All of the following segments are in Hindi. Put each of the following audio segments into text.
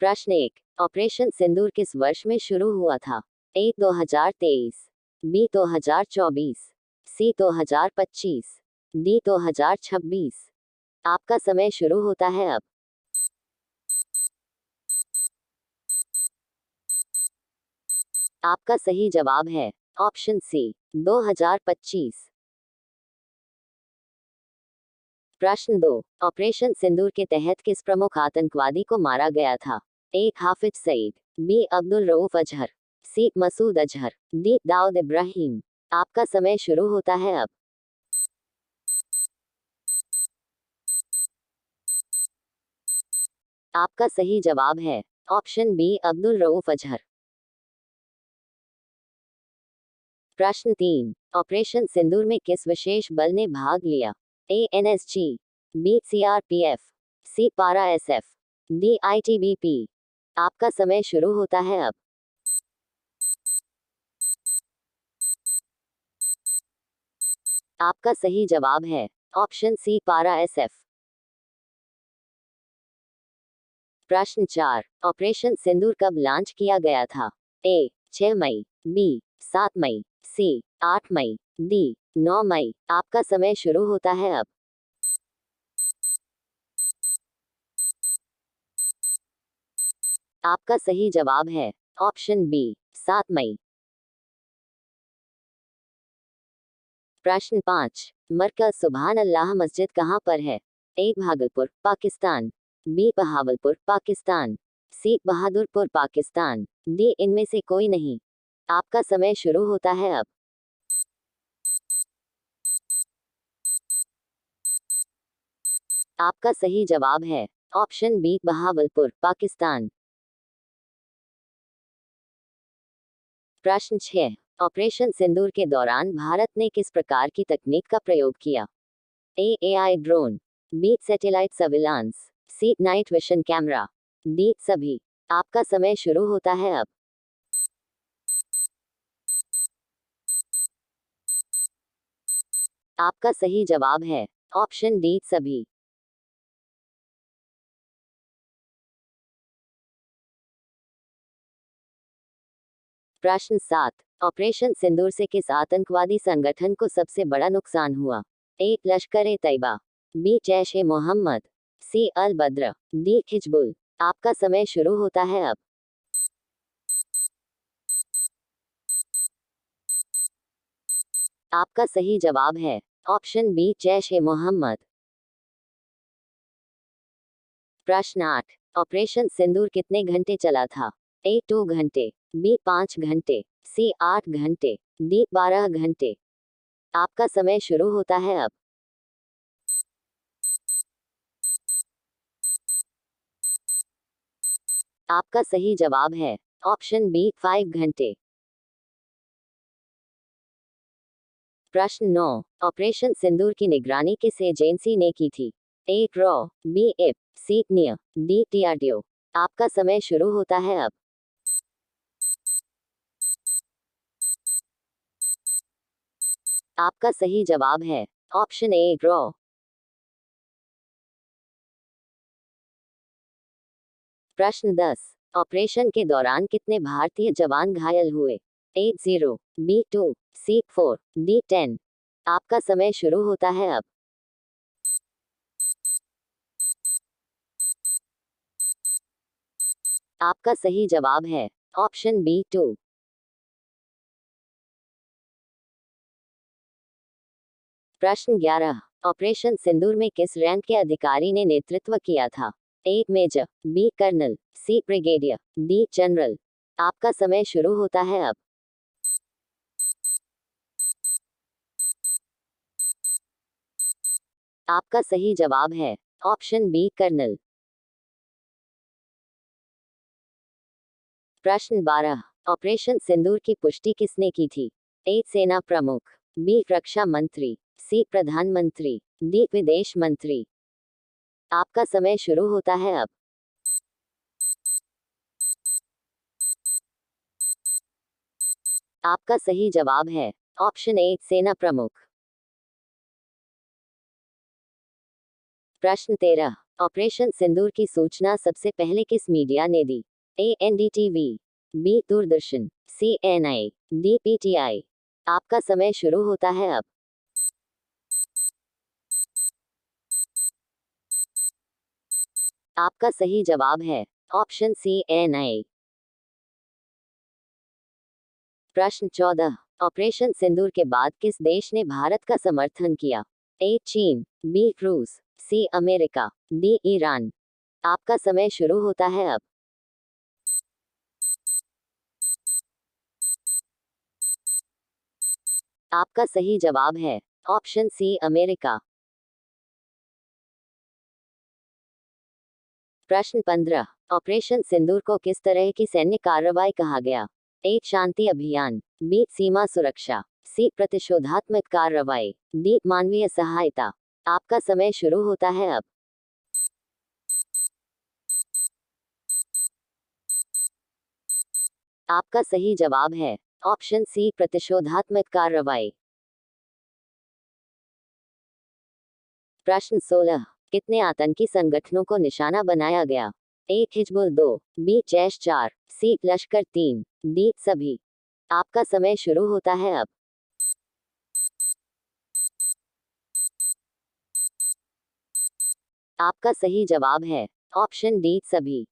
प्रश्न 1, ऑपरेशन सिंदूर किस वर्ष में शुरू हुआ था? ए 2023, बी 2024, सी 2025, डी 2026। आपका समय शुरू होता है अब। आपका सही जवाब है ऑप्शन सी 2025। प्रश्न 2, ऑपरेशन सिंदूर के तहत किस प्रमुख आतंकवादी को मारा गया था? ए हाफिज सईद, बी अब्दुल रऊफ अजहर, सी मसूद अजहर, डी दाऊद इब्राहिम। आपका समय शुरू होता है अब। आपका सही जवाब है ऑप्शन बी अब्दुल रऊफ अजहर। प्रश्न 3, ऑपरेशन सिंदूर में किस विशेष बल ने भाग लिया? ए एनएसजी, बी सीआरपीएफ, सी पारा एसएफ, डी आईटीबीपी। आपका समय शुरू होता है अब। आपका सही जवाब है ऑप्शन सी पारा एसएफ। प्रश्न 4, ऑपरेशन सिंदूर कब लॉन्च किया गया था? ए 6 मई, बी 7 मई, सी 8 मई, डी 9 मई। आपका समय शुरू होता है अब। आपका सही जवाब है ऑप्शन बी 7 मई। प्रश्न 5, मरकज सुभान अल्लाह मस्जिद कहाँ पर है? ए भागलपुर पाकिस्तान, बी बहावलपुर पाकिस्तान, सी बहादुरपुर पाकिस्तान, डी इनमें से कोई नहीं। आपका समय शुरू होता है अब। आपका सही जवाब है ऑप्शन बी बहावलपुर पाकिस्तान। प्रश्न 6, ऑपरेशन सिंदूर के दौरान भारत ने किस प्रकार की तकनीक का प्रयोग किया? A AI drone, B satellite surveillance, C night vision camera, D सभी। आपका समय शुरू होता है अब। आपका सही जवाब है ऑप्शन डी सभी। प्रश्न 7, ऑपरेशन सिंदूर से किस आतंकवादी संगठन को सबसे बड़ा नुकसान हुआ? ए लश्कर ए तैयबा, बी जैश ए मोहम्मद, सी अल बद्र, डी हिजबुल। आपका समय शुरू होता है अब। आपका सही जवाब है ऑप्शन बी जैश ए मोहम्मद। प्रश्न 8, ऑपरेशन सिंदूर कितने घंटे चला था? ए 2 घंटे, बी 5 घंटे, सी 8 घंटे, डी 12 घंटे। आपका समय शुरू होता है अब। आपका सही जवाब है ऑप्शन बी 5 घंटे। प्रश्न 9, ऑपरेशन सिंदूर की निगरानी किस एजेंसी ने की थी? ए रॉ, बी इप, सी निया, डी डीआरडीओ। आपका समय शुरू होता है अब। आपका सही जवाब है ऑप्शन ए रॉ। प्रश्न 10, ऑपरेशन के दौरान कितने भारतीय जवान घायल हुए? ए 0, बी 2, सी 4, डी 10। आपका समय शुरू होता है अब। आपका सही जवाब है ऑप्शन बी 2। प्रश्न 11, ऑपरेशन सिंदूर में किस रैंक के अधिकारी ने नेतृत्व किया था? ए मेजर, बी कर्नल, सी ब्रिगेडियर, डी जनरल। आपका समय शुरू होता है अब। आपका सही जवाब है ऑप्शन बी कर्नल। प्रश्न 12, ऑपरेशन सिंदूर की पुष्टि किसने की थी? ए सेना प्रमुख, बी रक्षा मंत्री, सी प्रधानमंत्री, डी विदेश मंत्री। आपका समय शुरू होता है अब। आपका सही जवाब है ऑप्शन ए सेना प्रमुख। प्रश्न 13, ऑपरेशन सिंदूर की सूचना सबसे पहले किस मीडिया ने दी? ए एनडीटीवी, बी दूरदर्शन, सी एनआई, डी पीटीआई। आपका समय शुरू होता है अब। आपका सही जवाब है ऑप्शन सी एनआई। प्रश्न 14। ऑपरेशन सिंदूर के बाद किस देश ने भारत का समर्थन किया? ए चीन, बी रूस, सी अमेरिका, डी ईरान। आपका समय शुरू होता है अब। आपका सही जवाब है ऑप्शन सी अमेरिका। प्रश्न 15। ऑपरेशन सिंदूर को किस तरह की सैन्य कार्रवाई कहा गया? ए शांति अभियान, बी सीमा सुरक्षा, सी प्रतिशोधात्मक कार्रवाई, डी मानवीय सहायता। आपका समय शुरू होता है अब। आपका सही जवाब है ऑप्शन सी प्रतिशोधात्मक कार्रवाई। प्रश्न 16। कितने आतंकी संगठनों को निशाना बनाया गया? ए हिजबुल 2, बी जैश 4, सी लश्कर 3, डी सभी। आपका समय शुरू होता है अब। आपका सही जवाब है ऑप्शन डी सभी।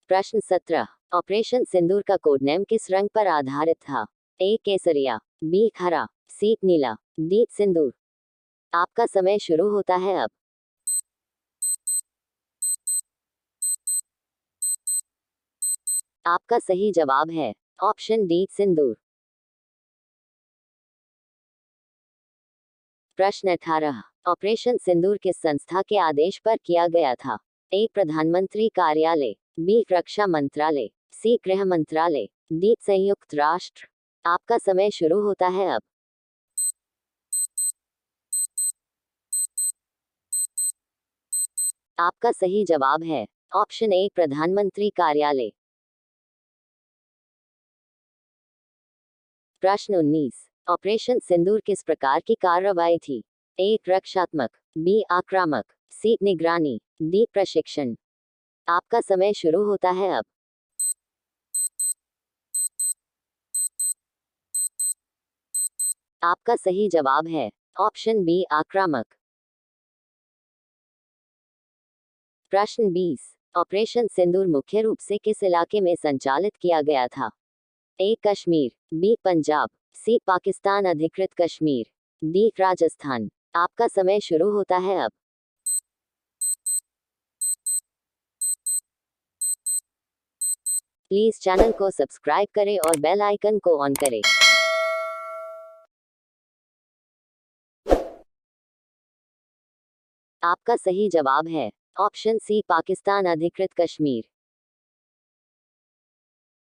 प्रश्न 17। ऑपरेशन सिंदूर का कोड नेम किस रंग पर आधारित था? ए केसरिया, बी हरा, सी नीला, डी सिंदूर। आपका समय शुरू होता है अब। आपका सही जवाब है ऑप्शन डी सिंदूर। प्रश्न 18। ऑपरेशन सिंदूर किस संस्था के आदेश पर किया गया था? ए प्रधानमंत्री कार्यालय, बी रक्षा मंत्रालय, सी गृह मंत्रालय, डी संयुक्त राष्ट्र। आपका समय शुरू होता है अब। आपका सही जवाब है ऑप्शन ए प्रधानमंत्री कार्यालय। प्रश्न 19। ऑपरेशन सिंदूर किस प्रकार की कार्रवाई थी? ए रक्षात्मक, बी आक्रामक, सी निगरानी, डी प्रशिक्षण। आपका समय शुरू होता है अब। आपका सही जवाब है ऑप्शन बी आक्रामक। प्रश्न 20। ऑपरेशन सिंदूर मुख्य रूप से किस इलाके में संचालित किया गया था? ए कश्मीर, बी पंजाब, सी पाकिस्तान अधिकृत कश्मीर, डी राजस्थान। आपका समय शुरू होता है अब। प्लीज चैनल को सब्सक्राइब करें और बेल आइकन को ऑन करें। आपका सही जवाब है ऑप्शन सी पाकिस्तान अधिकृत कश्मीर।